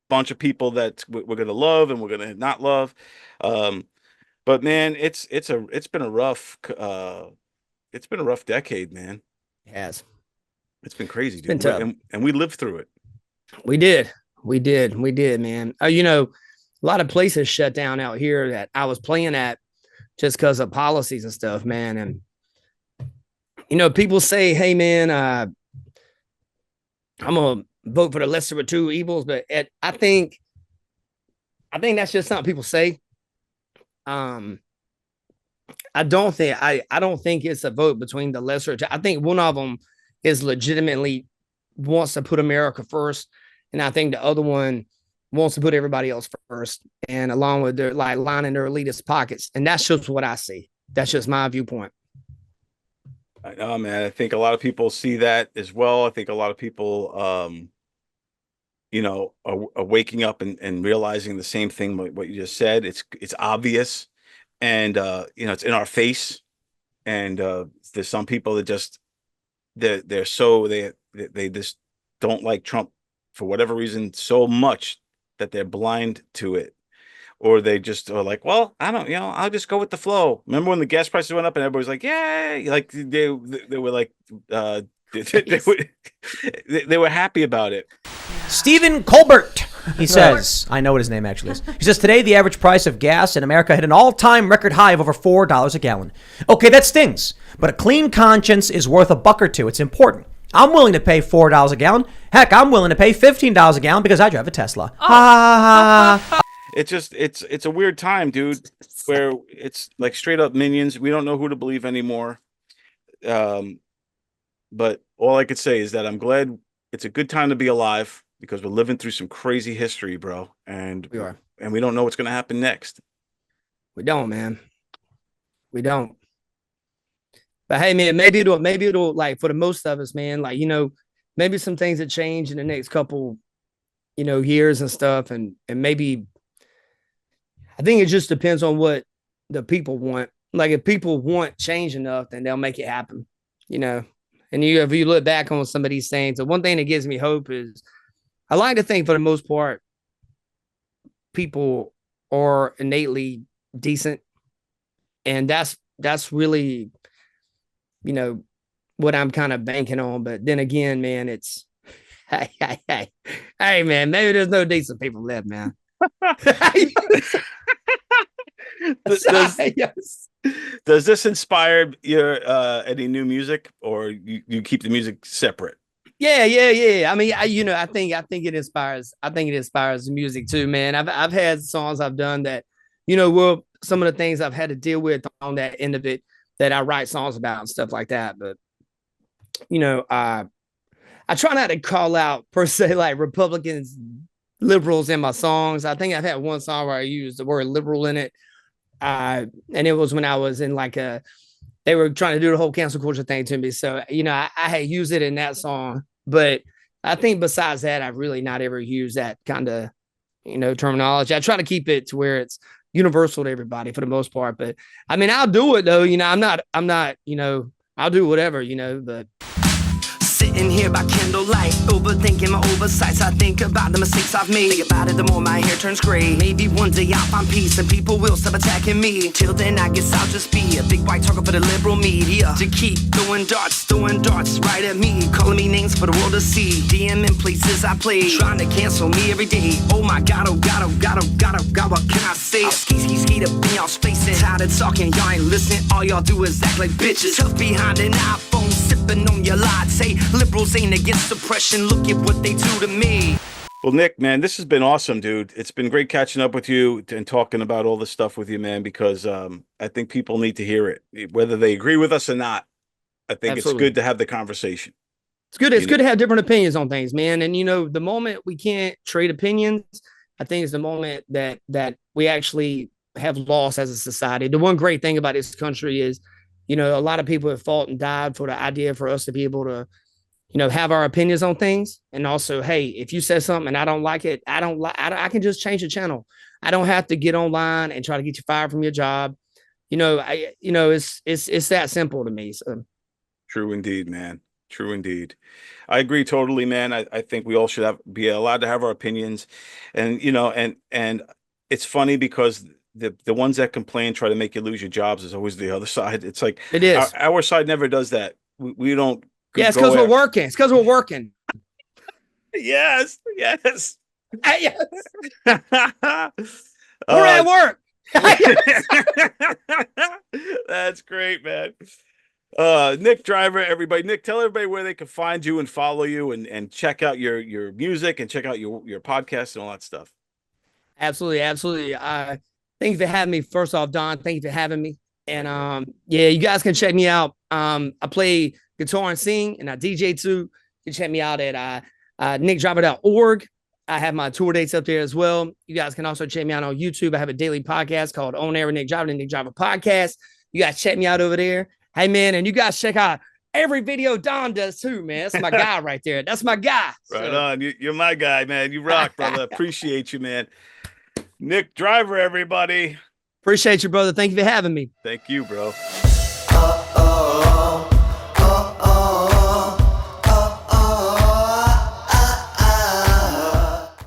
bunch of people that we're going to love and we're going to not love. But man, it's been a rough decade, man. It has. It's been crazy, dude. Been tough. And we lived through it. We did, man. A lot of places shut down out here that I was playing at just because of policies and stuff, man. And people say, hey, man, I'm going to vote for the lesser of 2 evils. But I think that's just something people say. I don't think it's a vote between the lesser of 2. I think one of them is legitimately wants to put America first. And I think the other one wants to put everybody else first. And along with their lining their elitist pockets. And that's just what I see. That's just my viewpoint. I know, man. I think a lot of people see that as well. I think a lot of people, are waking up and realizing the same thing. What you just said, it's obvious, and it's in our face. And there's some people that just they just don't like Trump for whatever reason so much that they're blind to it. Or they just are like, well, I don't, I'll just go with the flow. Remember when the gas prices went up and everybody was like, yay, like they were like, they were happy about it. Stephen Colbert, he says, I know what his name actually is. He says, today the average price of gas in America hit an all-time record high of over $4 a gallon. Okay, that stings, but a clean conscience is worth $1 or $2. It's important. I'm willing to pay $4 a gallon. Heck, I'm willing to pay $15 a gallon because I drive a Tesla. It's a weird time, dude, where it's like straight up minions. We don't know who to believe anymore. But all I could say is that I'm glad it's a good time to be alive because we're living through some crazy history, bro. And we are. And we don't know what's going to happen next. We don't, man. We don't. But hey, man, maybe it'll like for the most of us, man, like, maybe some things that change in the next couple, years and stuff. And maybe I think it just depends on what the people want. Like if people want change enough, then they'll make it happen, And if you look back on some of these things, the one thing that gives me hope is I like to think for the most part, people are innately decent. And that's really, what I'm kind of banking on. But then again, man, it's, hey, man, maybe there's no decent people left, man. Does this inspire your any new music, or you keep the music separate? Yeah. I mean, I think it inspires. I think it inspires the music too, man. I've had songs I've done that, well, some of the things I've had to deal with on that end of it that I write songs about and stuff like that. But I try not to call out per se like Republicans, liberals in my songs. I think I've had one song where I used the word liberal in it. And it was when I was in they were trying to do the whole cancel culture thing to me. So, I had used it in that song, but I think besides that, I've really not ever used that kind of, terminology. I try to keep it to where it's universal to everybody for the most part. But I mean, I'll do it though. I'm not, I'll do whatever, but. Sitting here by candlelight, overthinking my oversights. I think about the mistakes I've made. Think about it, the more my hair turns gray. Maybe one day I'll find peace and people will stop attacking me. Till then, I guess I'll just be a big white talker for the liberal media to keep throwing darts right at me, calling me names for the world to see. DMing places I play, trying to cancel me every day. Oh my God, oh God, oh God, oh God, oh God, what can I say? I'll ski up in y'all's faces. Tired of talking, y'all ain't listening. All y'all do is act like bitches. Tough behind an iPhone, sipping on your latte. Liberals ain't against suppression. Look at what they do to me. Well, Nick, man, this has been awesome, dude. It's been great catching up with you and talking about all this stuff with you, man, because I think people need to hear it, whether they agree with us or not. I think It's good to have the conversation. It's good. It's good to have different opinions on things, man. And, the moment we can't trade opinions, I think it's the moment that we actually have lost as a society. The one great thing about this country is, a lot of people have fought and died for the idea for us to be able to, have our opinions on things. And also, hey, if you said something and I don't like it, I can just change the channel. I don't have to get online and try to get you fired from your job. It's that simple to me. So. True indeed, man. True indeed. I agree totally, man. I think we all should be allowed to have our opinions. And, and it's funny because the ones that complain, try to make you lose your jobs is always the other side. It's like, it is. Our side never does that. We don't. Yeah, it's because we're working. It's because we're working. Yes. Yes. We're at work. That's great, man. Nick Driver, everybody. Nick, tell everybody where they can find you and follow you and check out your music and check out your podcast and all that stuff. Absolutely. Thank you for having me. First off, Don, thank you for having me. And you guys can check me out. I play guitar and sing, and I DJ too. You can check me out at nickdriver.org. I have my tour dates up there as well. You guys can also check me out on YouTube. I have a daily podcast called On Air with Nick Driver, the Nick Driver Podcast. You guys check me out over there. Hey, man, and you guys check out every video Don does too, man. That's my guy right there. That's my guy. Right on. You're my guy, man. You rock, brother. Appreciate you, man. Nick Driver, everybody. Appreciate you, brother. Thank you for having me. Thank you, bro.